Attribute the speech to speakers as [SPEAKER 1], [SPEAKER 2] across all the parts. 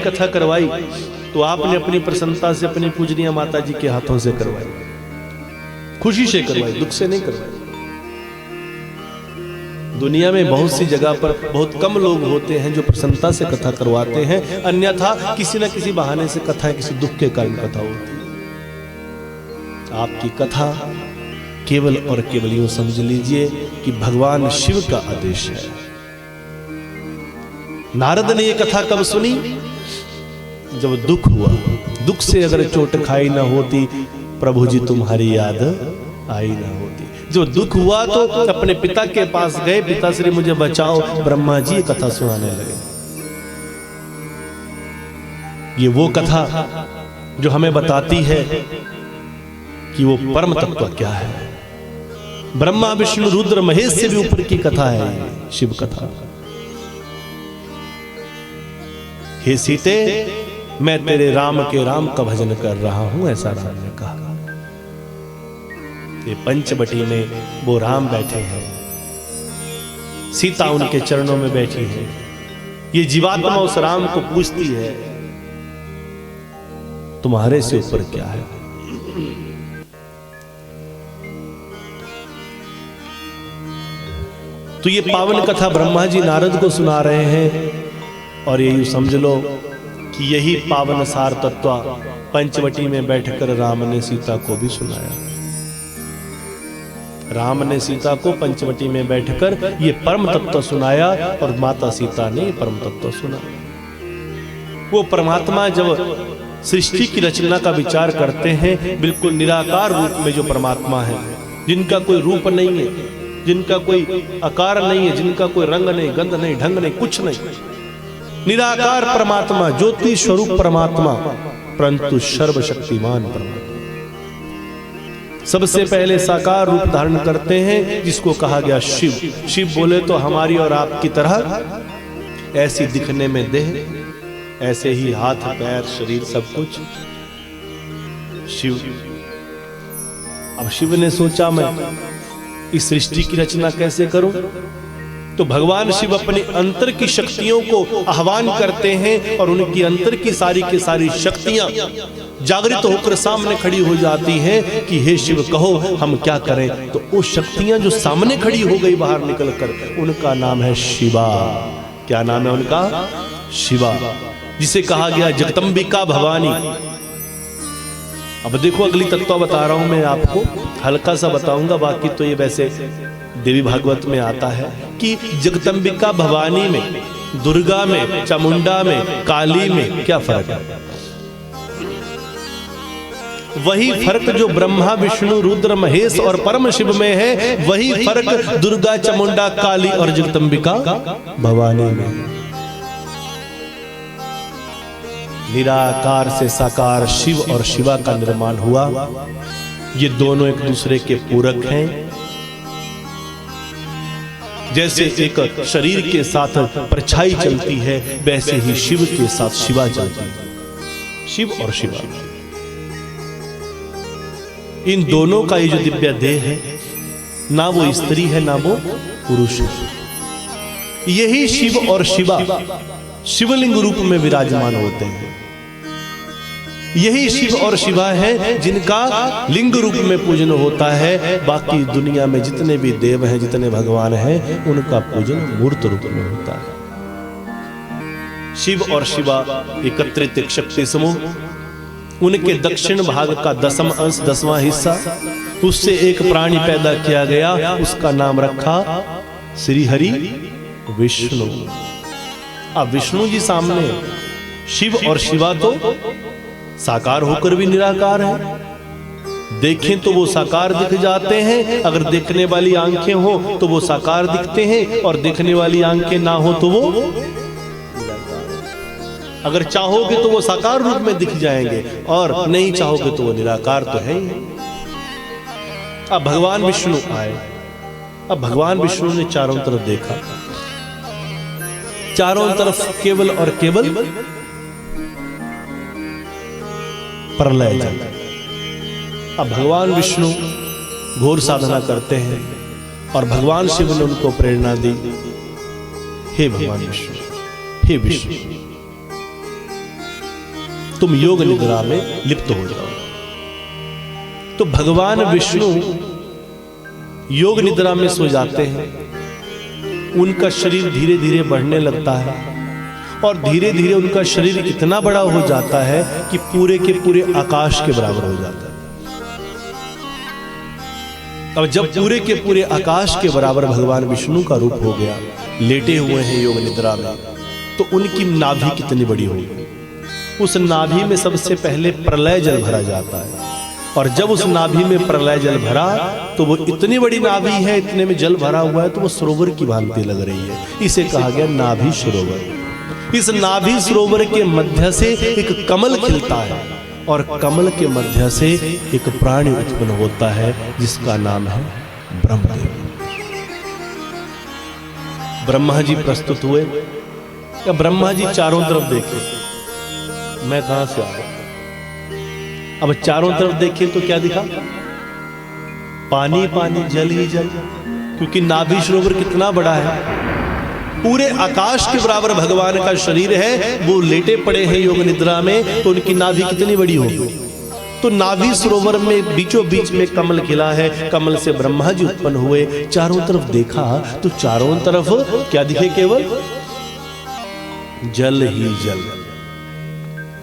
[SPEAKER 1] कथा करवाई तो आपने अपनी प्रसन्नता से अपनी पूजनीय माता जी के हाथों से करवाई, खुशी से करवाई, दुख से नहीं करवाई। दुनिया में बहुत सी जगह पर बहुत कम लोग होते हैं जो प्रसन्नता से कथा करवाते हैं, अन्यथा किसी न किसी बहाने से कथा किसी दुख के कारण कथा होती है। आपकी कथा केवल और केवल यूं समझ लीजिए कि भगवान शिव का आदेश है। नारद ने यह कथा कब सुनी? जब दुख हुआ। दुख से अगर चोट खाई ना होती, प्रभु जी तुम्हारी याद आई ना होती। जब दुख हुआ तो अपने पिता के पास गए, पिताश्री मुझे बचाओ। ब्रह्मा जी कथा सुनाने लगे। ये वो कथा जो हमें बताती है कि वो परम तत्व क्या है। ब्रह्मा विष्णु रुद्र महेश से भी ऊपर की कथा है शिव कथा। हे सीते, मैं तेरे राम के राम का भजन कर रहा हूं, ऐसा राम ने कहा। ये पंचवटी में वो राम बैठे हैं, सीता उनके चरणों में बैठी है। ये जीवात्मा उस राम को पूछती है, तुम्हारे से ऊपर क्या है? तो ये पावन कथा ब्रह्मा जी नारद को सुना रहे हैं, और ये समझ लो कि यही पावन सार तत्व पंचवटी में बैठकर राम ने सीता को भी सुनाया। राम ने सीता को पंचवटी में बैठकर ये परम तत्व सुनाया, और माता सीता ने ये परम तत्व सुना। वो परमात्मा जब सृष्टि की रचना का विचार करते हैं, बिल्कुल निराकार रूप में जो परमात्मा है, जिनका कोई रूप नहीं है, जिनका कोई आकार नहीं है, जिनका कोई रंग नहीं, गंध नहीं, ढंग नहीं, कुछ नहीं, निराकार परमात्मा, ज्योति स्वरूप परमात्मा, परंतु सर्वशक्तिमान परमात्मा सबसे पहले साकार रूप धारण करते हैं, जिसको कहा गया शिव। शिव बोले तो हमारी और आपकी तरह ऐसी दिखने में देह, ऐसे ही हाथ पैर शरीर सब कुछ शिव। अब शिव ने सोचा मैं इस सृष्टि की रचना कैसे करूं? तो भगवान शिव अपने अंतर की शक्तियों को आह्वान करते हैं, और उनकी अंतर की सारी शक्तियां जागृत होकर सामने खड़ी हो जाती हैं कि हे शिव कहो हम क्या करें। तो वो शक्तियां जो सामने खड़ी हो गई बाहर निकलकर, उनका नाम है शिवा। क्या नाम है उनका? शिवा, जिसे कहा गया जगदंबिका भवानी। अब देखो अगली तत्व बता रहा हूं मैं आपको, हल्का सा बताऊंगा, बाकी तो ये वैसे देवी भागवत में आता है कि जगदंबिका भवानी में, दुर्गा में, चामुंडा में, काली में क्या फर्क है? वही फर्क जो ब्रह्मा विष्णु रुद्र महेश और परम शिव में है, वही फर्क दुर्गा चामुंडा काली और जगदंबिका भवानी में। निराकार से साकार शिव और शिवा का निर्माण हुआ। ये दोनों एक दूसरे के पूरक हैं। जैसे एक शरीर के साथ परछाई चलती है, वैसे ही शिव के साथ शिवा चलती है। शिव और शिवा, इन दोनों का ये जो दिव्य देह है, ना वो स्त्री है ना वो पुरुष है। यही शिव और शिवा शिवलिंग रूप में विराजमान होते हैं। यही शिव और शिवा है जिनका लिंग रूप में पूजन होता है। बाकी दुनिया में जितने भी देव हैं, जितने भगवान हैं, उनका पूजन मूर्त रूप में होता है। शिव और शिवा एकत्रित एक शक्ति समूह, उनके दक्षिण भाग का 10वां अंश, 10वां हिस्सा, उससे एक प्राणी पैदा किया गया, उसका नाम रखा श्री हरि विष्णु। अब विष्णु जी सामने, शिव और शिवा तो साकार होकर भी निराकार है। देखें तो वो साकार दिख जाते हैं, अगर देखने वाली आंखें हो तो वो साकार दिखते हैं, और देखने वाली आंखें ना हो तो वो, अगर चाहोगे तो वो साकार रूप में दिख जाएंगे, और नहीं चाहोगे तो वो निराकार तो है ही। अब भगवान विष्णु आए। अब भगवान विष्णु ने चारों तरफ देखा, चारों तरफ केवल और केवल प्रलय जल। अब भगवान विष्णु घोर साधना करते हैं, और भगवान शिव ने उनको प्रेरणा दी, हे भगवान विष्णु, हे विष्णु, तुम योग निद्रा में लिप्त हो जाओ। तो भगवान विष्णु योग निद्रा में सो जाते हैं। उनका शरीर धीरे धीरे बढ़ने लगता है और धीरे धीरे उनका शरीर इतना बड़ा हो जाता है कि पूरे के पूरे आकाश के बराबर हो जाता है। अब जब पूरे के पूरे आकाश के बराबर भगवान विष्णु का रूप हो गया, लेटे हुए हैं योग निद्रा में, तो उनकी नाभि कितनी बड़ी होगी। उस नाभि में सबसे पहले प्रलय जल भरा जाता है और जब उस नाभि में प्रलय जल भरा तो वो इतनी बड़ी नाभि है, इतने में जल भरा हुआ है तो वो सरोवर की भांति लग रही है। इसे कहा गया नाभि सरोवर। इस नाभि सरोवर के मध्य से एक कमल खिलता है और कमल के मध्य से एक प्राणी उत्पन्न होता है जिसका नाम है ब्रह्मदेव। ब्रह्मा जी प्रस्तुत हुए। या ब्रह्मा जी चारों तरफ देखे, मैं कहां से आया। अब चारों तरफ देखे तो क्या दिखा? पानी पानी, जल ही जल, क्योंकि नाभि सरोवर कितना बड़ा है, पूरे आकाश के बराबर भगवान का शरीर है। वो लेटे पड़े हैं योग निद्रा में, तो उनकी नाभि कितनी बड़ी होगी। तो नाभि सरोवर में बीचों बीच में कमल खिला है। कमल से ब्रह्मा जी उत्पन्न हुए। चारों तरफ देखा तो चारों तरफ क्या दिखे? केवल जल ही जल।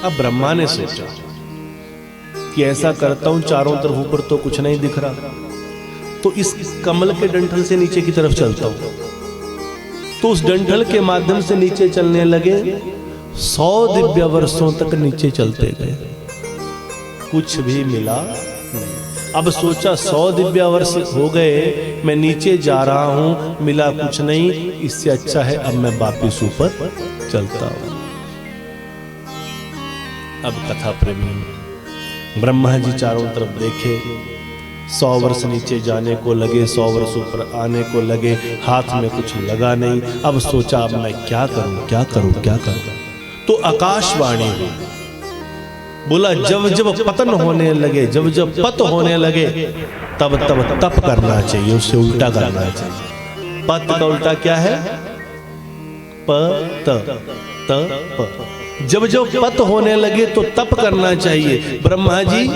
[SPEAKER 1] अब ब्रह्मा ने सोचा कि ऐसा करता हूं, चारों तरफ ऊपर तो कुछ नहीं दिख रहा, तो इस कमल के डंठल से नीचे की तरफ चलता हूं। तो उस डंठल के माध्यम से नीचे चलने लगे। 100 दिव्य वर्षों तक नीचे चलते गए, कुछ भी मिला नहीं। अब सोचा 100 दिव्य वर्ष हो गए, मैं नीचे जा रहा हूं, मिला कुछ नहीं, इससे अच्छा है अब मैं वापिस ऊपर चलता हूं। अब कथा प्रेमी ब्रह्मा जी चारों तरफ देखे, 100 वर्ष नीचे जाने को लगे, 100 वर्ष ऊपर आने को लगे, हाथ में कुछ लगा नहीं। अब सोचा अब मैं क्या करूं, क्या करूं, क्या करूं। तो आकाशवाणी हुई, बोला जब जब पतन होने लगे, जब जब पत होने लगे, तब तब तप करना चाहिए, उससे उल्टा करना चाहिए। पत का उल्टा क्या है? पत, तप। जब जब पत होने लगे तो तप करना चाहिए। ब्रह्मा जी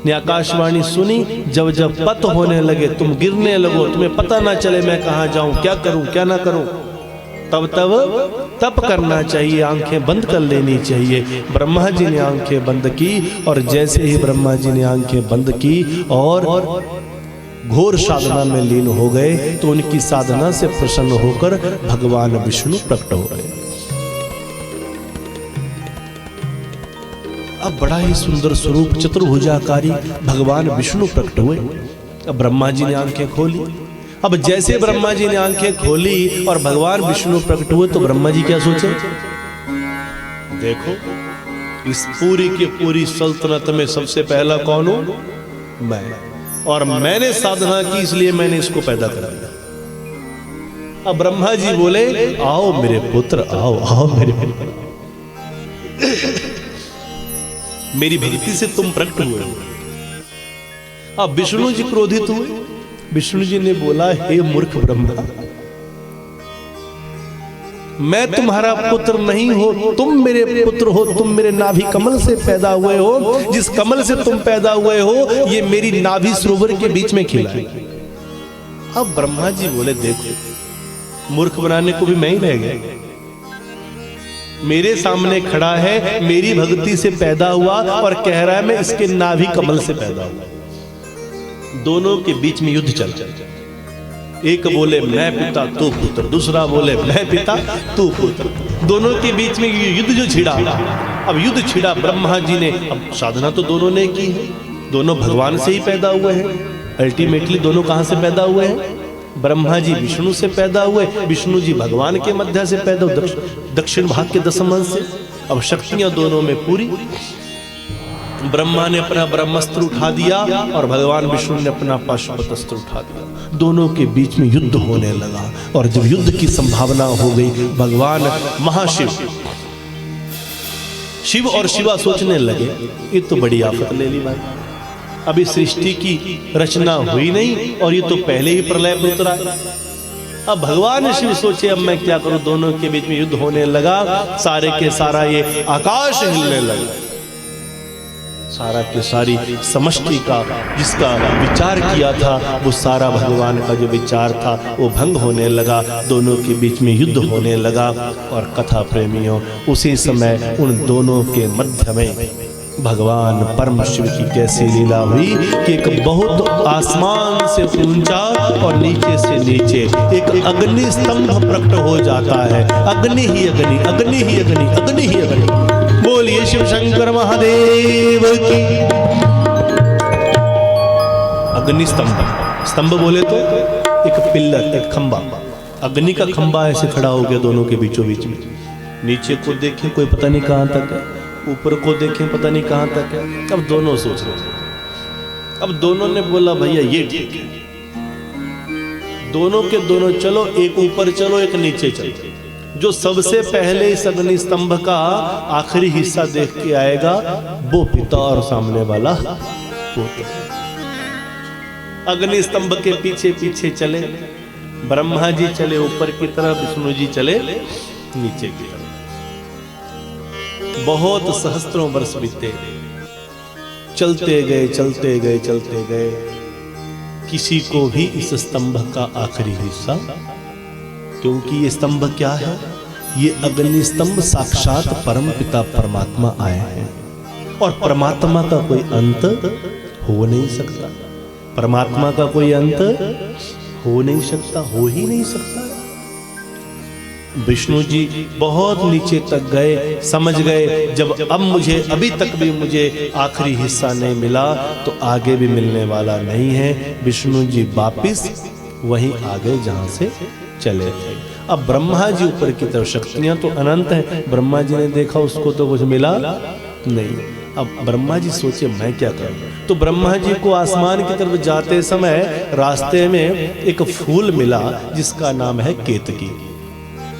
[SPEAKER 1] ने आकाशवाणी सुनी, जब जब पत होने लगे, तुम गिरने लगो, तुम्हें पता ना चले मैं कहां जाऊं, क्या करूं, क्या ना करूं, तब तब तप करना चाहिए, आंखें बंद कर लेनी चाहिए। ब्रह्मा जी ने आंखें बंद की और जैसे ही ब्रह्मा जी ने आंखें बंद की और घोर साधना में लीन हो गए, तो उनकी साधना से प्रसन्न होकर भगवान विष्णु प्रकट हो गए। अब बड़ा ही सुंदर स्वरूप चतुर्भुजाकारी भगवान विष्णु प्रकट हुए। अब ब्रह्मा जी ने आंखें खोली। अब जैसे ब्रह्मा जी ने आंखें खोली और भगवान विष्णु प्रकट हुए, तो ब्रह्मा जी क्या सोचे? देखो, इस पूरी की पूरी सल्तनत में सबसे पहला कौन हूं? मैं। और मैंने साधना की, इसलिए मैंने इसको पैदा कर दिया। अब ब्रह्मा जी बोले, आओ मेरे पुत्र, आओ आओ मेरे पुत्र, मेरी भक्ति से तुम प्रकट हुए। अब विष्णु जी क्रोधित हुए। विष्णु जी ने बोला, हे मूर्ख ब्रह्मा, मैं तुम्हारा पुत्र नहीं हो, तुम मेरे पुत्र हो, तुम मेरे नाभि कमल से पैदा हुए हो। जिस कमल से तुम पैदा हुए हो, ये मेरी नाभि सरोवर के बीच में खिला है। अब ब्रह्मा जी बोले, देखो, मूर्ख बनाने को भी मैं ही रह गया। मेरे सामने खड़ा है, मेरी भक्ति से पैदा हुआ और कह रहा है मैं इसके नाभि कमल से पैदा हुआ। दोनों के बीच में युद्ध चल रहा। एक बोले मैं पिता तू पुत्र, दूसरा बोले मैं पिता तू पुत्र। दोनों के बीच में युद्ध जो छिड़ा, अब युद्ध छिड़ा, ब्रह्मा जी ने, अब साधना तो दोनों ने की है, दोनों भगवान से ही पैदा हुए हैं। अल्टीमेटली दोनों कहां से पैदा हुए हैं? ब्रह्मा जी विष्णु से पैदा हुए, विष्णु जी भगवान के मध्य से पैदा हुए, दक्षिण भाग के दशम अंश से। अब शक्तियां दोनों में पूरी। ब्रह्मा ने अपना ब्रह्मास्त्र उठा दिया और भगवान विष्णु ने अपना पाशुपतास्त्र उठा दिया। दोनों के बीच में युद्ध होने लगा और जब युद्ध की संभावना हो गई, भगवान महाशिव शिव और शिवा सोचने लगे, ये तो बड़ी आफत ले ली भाई, अभी सृष्टि की रचना हुई नहीं और ये तो पहले ही प्रलय में उतरा। अब भगवान शिव सोचे अब मैं क्या करूं, दोनों के बीच में युद्ध होने लगा, सारे के सारा ये आकाश हिलने लगा, सारा के सारी समष्टि का जिसका विचार किया था वो सारा भगवान का जो विचार था वो भंग होने लगा, दोनों के बीच में युद्ध होने लगा। और कथा प्रेमियों, उसी समय उन दोनों के मध्य में भगवान परम शिव की कैसी लीला हुई कि एक बहुत आसमान से ऊंचा और नीचे से नीचे एक अग्नि स्तंभ प्रकट हो जाता है। अग्नि ही अग्नि, अग्नि ही अग्नि, अग्नि ही अग्नि। बोलिए शिव शंकर महादेव की। अग्नि स्तंभ, स्तंभ बोले तो एक पिल्लर, एक खंबा, अग्नि का खंबा ऐसे खड़ा हो गया दोनों के बीचों बीच में। नीचे को देखें कोई पता नहीं कहां तक है, ऊपर को देखें पता नहीं कहां तक है। अब दोनों सोच रहे हैं। अब दोनों ने बोला भैया ये ठीक है, दोनों के दोनों चलो, एक ऊपर चलो एक नीचे चलो। जो सबसे पहले इस अग्नि स्तंभ का आखिरी हिस्सा देख के आएगा वो पिता और सामने वाला पुत्र। अग्नि स्तंभ के पीछे पीछे चले, ब्रह्मा जी चले ऊपर की तरफ, विष्णु जी चले नीचे की तरफ। बहुत सहस्त्रों वर्ष बीते, चलते गए चलते गए चलते गए, किसी को भी इस स्तंभ का आखिरी हिस्सा, क्योंकि ये स्तंभ क्या है, ये अग्नि स्तंभ साक्षात परम पिता परमात्मा आए हैं और परमात्मा का कोई अंत हो नहीं सकता, परमात्मा का कोई अंत हो नहीं सकता, हो ही नहीं सकता। विष्णु जी बहुत नीचे तक गए, समझ गए जब अब मुझे अभी तक भी मुझे आखिरी हिस्सा नहीं मिला तो आगे भी मिलने वाला नहीं है। विष्णु जी वापिस वहीं आगे जहां से चले थे। अब ब्रह्मा जी ऊपर की तरफ, शक्तियां तो अनंत हैं, ब्रह्मा जी ने देखा उसको तो कुछ मिला नहीं। अब ब्रह्मा जी सोचे मैं क्या करूं, तो ब्रह्मा जी को आसमान की तरफ जाते समय रास्ते में एक फूल मिला जिसका नाम है केतकी।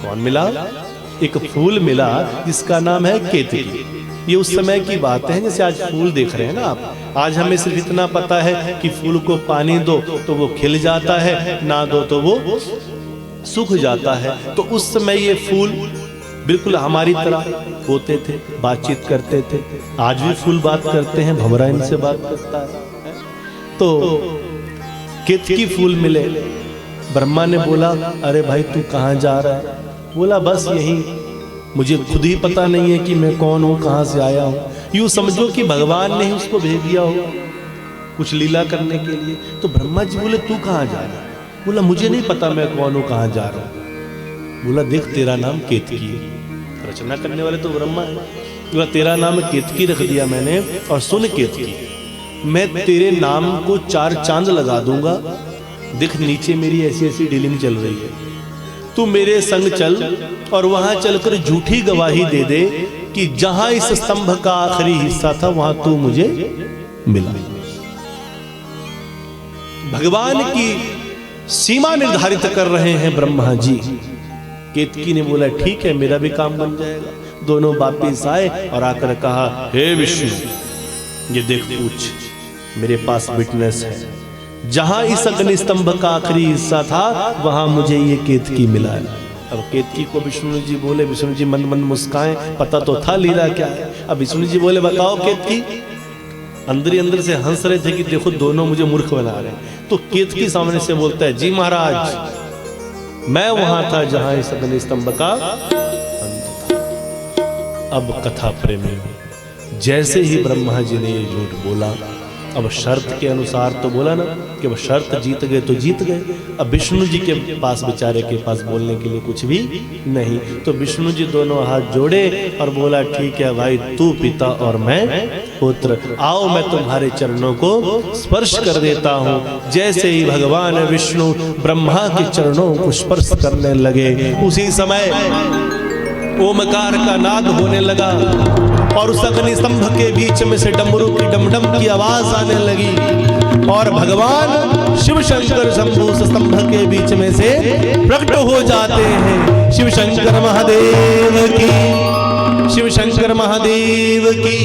[SPEAKER 1] कौन मिला? एक फूल मिला जिसका नाम है केतकी। ये उस समय की बात है, जैसे आज फूल देख रहे हैं ना आप, आज हमें सिर्फ इतना पता है कि फूल को पानी दो तो वो खिल जाता है, ना दो तो वो सूख जाता है। तो उस समय ये फूल बिल्कुल हमारी तरह होते थे, बातचीत करते थे। आज भी फूल बात करते हैं, भंवरा इनसे बात करता है। तो केतकी फूल मिले, ब्रह्मा ने बोला अरे भाई तू कहाँ जा रहा है? बोला बस यही, मुझे खुद ही पता नहीं है कि मैं कौन हूँ, कहाँ से आया हूँ। यूँ समझो कि भगवान ने ही उसको भेज दिया हो कुछ लीला करने के लिए। तो ब्रह्मा जी बोले तू कहाँ जा रहा है? बोला मुझे नहीं पता मैं कौन हूँ, कहाँ जा रहा हूँ। बोला देख तेरा नाम केतकी है, रचना करने वाले तो ब्रह्मा है। बोला तेरा नाम केतकी रख दिया मैंने, और सुन केतकी, मैं तेरे नाम को 4 चांद लगा दूंगा। देख नीचे मेरी ऐसी ऐसी डीलिंग चल रही है, तू मेरे संग चल और वहां चलकर झूठी गवाही दे दे कि जहां इस स्तंभ का आखिरी हिस्सा था वहां तू मुझे मिला। भगवान की सीमा निर्धारित कर रहे हैं ब्रह्मा जी। केतकी ने बोला ठीक है, मेरा भी काम बन जाएगा। दोनों वापिस आए और आकर कहा हे विष्णु, ये देख पूछ, मेरे पास विटनेस है, जहां इस अग्नि स्तंभ का आखिरी हिस्सा था वहां मुझे ये केतकी मिला है। अब केतकी को विष्णु जी बोले, विष्णु जी मन मन मुस्काएं, पता तो था लीला क्या है। अब विष्णु जी बोले बताओ केतकी, अंदर ही अंदर से हंस रहे थे कि देखो दोनों मुझे मूर्ख बना रहे हैं। तो केतकी सामने से बोलता है जी महाराज, मैं वहां था जहां इस अग्नि स्तंभ का अंत था। अब कथा प्रेमी, जैसे ही ब्रह्मा जी ने ये झूठ बोला, अब शर्त के अनुसार तो बोला ना कि अब शर्त जीत गए तो जीत गए। अब विष्णु जी के पास, बेचारे के पास बोलने के लिए कुछ भी नहीं। तो विष्णु जी दोनों हाथ जोड़े और बोला ठीक है भाई, तू पिता और मैं पुत्र, आओ मैं तुम्हारे चरणों को स्पर्श कर देता हूँ। जैसे ही भगवान विष्णु ब्रह्मा के चरणों को स्पर्श करने लगे, उसी समय ओमकार का नाद होने लगा और उस अग्नि स्तंभ के बीच में से डमरू की डमडम की आवाज आने लगी और भगवान शिव शंकर शंभु उस स्तंभ के बीच में से प्रकट हो जाते हैं। शिव शंकर महादेव की, शिव शंकर महादेव की।